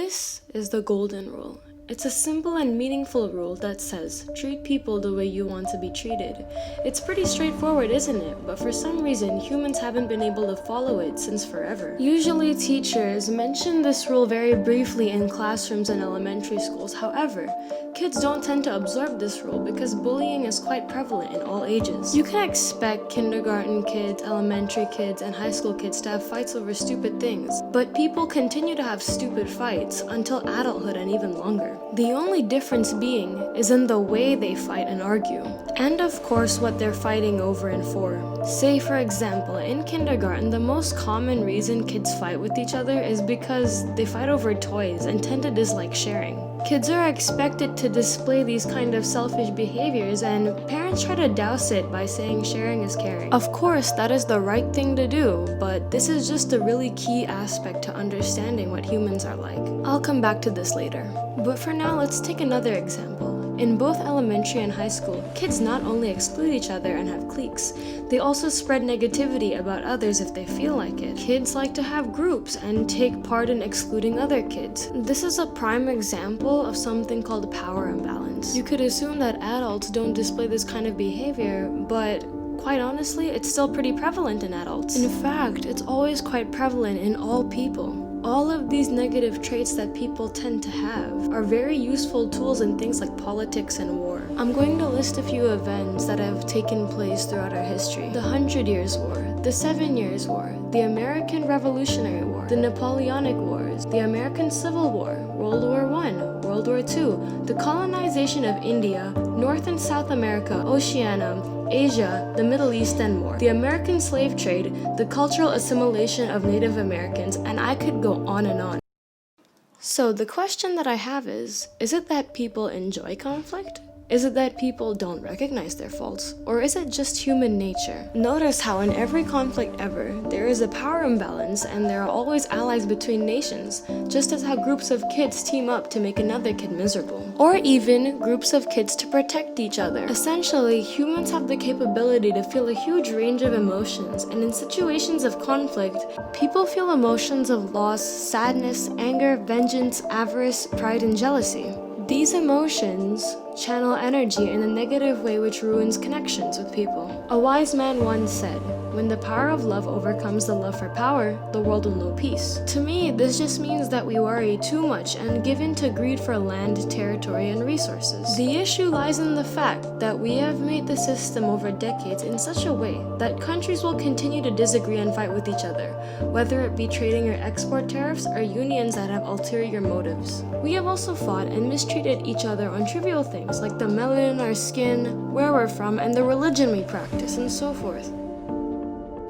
This is the golden rule. It's a simple and meaningful rule that says, treat people the way you want to be treated. It's pretty straightforward, isn't it? But for some reason, humans haven't been able to follow it since forever. Usually teachers mention this rule very briefly in classrooms and elementary schools. However, kids don't tend to absorb this rule because bullying is quite prevalent in all ages. You can expect kindergarten kids, elementary kids, and high school kids to have fights over stupid things, but people continue to have stupid fights until adulthood and even longer. The only difference being is in the way they fight and argue, and of course what they're fighting over and for. Say for example, in kindergarten, the most common reason kids fight with each other is because they fight over toys and tend to dislike sharing. Kids are expected to display these kind of selfish behaviors, and parents try to douse it by saying sharing is caring. Of course, that is the right thing to do, but this is just a really key aspect to understanding what humans are like. I'll come back to this later. But for now, let's take another example. In both elementary and high school, kids not only exclude each other and have cliques, they also spread negativity about others if they feel like it. Kids like to have groups and take part in excluding other kids. This is a prime example of something called power imbalance. You could assume that adults don't display this kind of behavior, but quite honestly, it's still pretty prevalent in adults. In fact, it's always quite prevalent in all people. All of these negative traits that people tend to have are very useful tools in things like politics and war. I'm going to list a few events that have taken place throughout our history. The 100 Years' War, the 7 Years' War, the American Revolutionary War, the Napoleonic Wars, the American Civil War, World War I, World War II, the colonization of India, North and South America, Oceania, Asia, the Middle East, and more, the American slave trade, the cultural assimilation of Native Americans, and I could go on and on. So the question that I have is it that people enjoy conflict? Is it that people don't recognize their faults? Or is it just human nature? Notice how in every conflict ever, there is a power imbalance and there are always allies between nations, just as how groups of kids team up to make another kid miserable. Or even groups of kids to protect each other. Essentially, humans have the capability to feel a huge range of emotions, and in situations of conflict, people feel emotions of loss, sadness, anger, vengeance, avarice, pride, and jealousy. These emotions channel energy in a negative way which ruins connections with people. A wise man once said, "When the power of love overcomes the love for power, the world will know peace." To me, this just means that we worry too much and give in to greed for land, territory, and resources. The issue lies in the fact that we have made the system over decades in such a way that countries will continue to disagree and fight with each other, whether it be trading or export tariffs or unions that have ulterior motives. We have also fought and mistreated each other on trivial things like the melanin in our skin, where we're from, and the religion we practice, and so forth.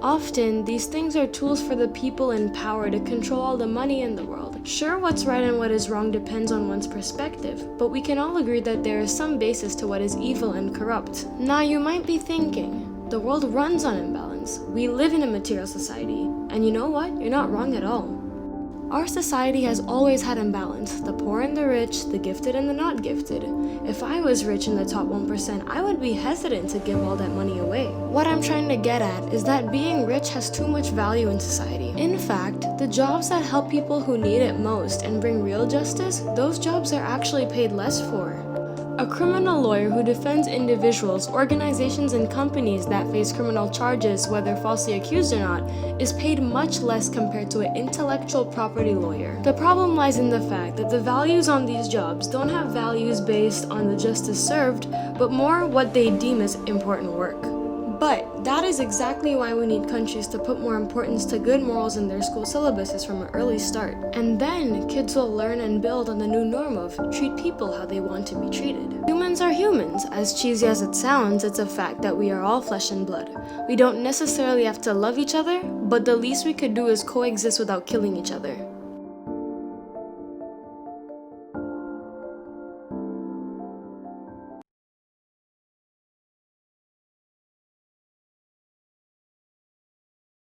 Often, these things are tools for the people in power to control all the money in the world. Sure, what's right and what is wrong depends on one's perspective, but we can all agree that there is some basis to what is evil and corrupt. Now, you might be thinking, the world runs on imbalance. We live in a material society. And you know what? You're not wrong at all. Our society has always had imbalance, the poor and the rich, the gifted and the not gifted. If I was rich in the top 1%, I would be hesitant to give all that money away. What I'm trying to get at is that being rich has too much value in society. In fact, the jobs that help people who need it most and bring real justice, those jobs are actually paid less for. A criminal lawyer who defends individuals, organizations, and companies that face criminal charges, whether falsely accused or not, is paid much less compared to an intellectual property lawyer. The problem lies in the fact that the values on these jobs don't have values based on the justice served, but more what they deem as important work. But that is exactly why we need countries to put more importance to good morals in their school syllabuses from an early start. And then kids will learn and build on the new norm of treat people how they want to be treated. Humans are humans. As cheesy as it sounds, it's a fact that we are all flesh and blood. We don't necessarily have to love each other, but the least we could do is coexist without killing each other.